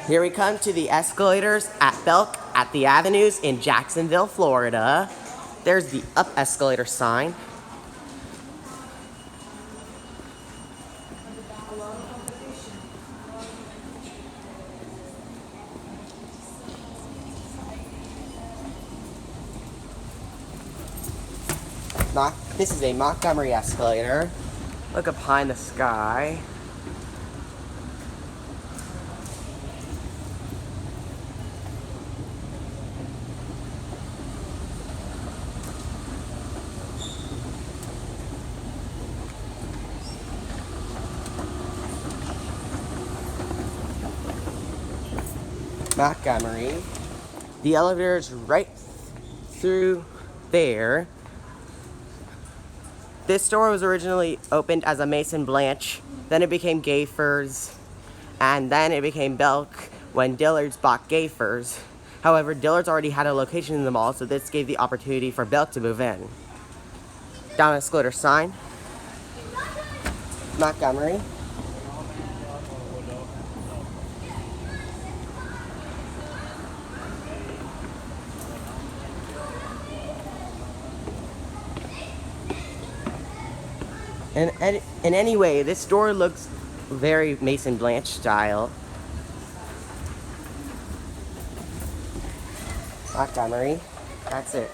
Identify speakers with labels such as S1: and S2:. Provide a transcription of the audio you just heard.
S1: Here we come to the escalators at Belk at the Avenues in Jacksonville, Florida. There's the up escalator sign. This is a Montgomery escalator. Look up high in the sky. Montgomery. The elevator is right through there. This store was originally opened as a Maison Blanche, then it became Gayfers, and then it became Belk when Dillard's bought Gayfers. However, Dillard's already had a location in the mall, so this gave the opportunity for Belk to move in. Down escalator sign, Montgomery. And in any way, this store looks very Maison Blanche style. Montgomery. That's it.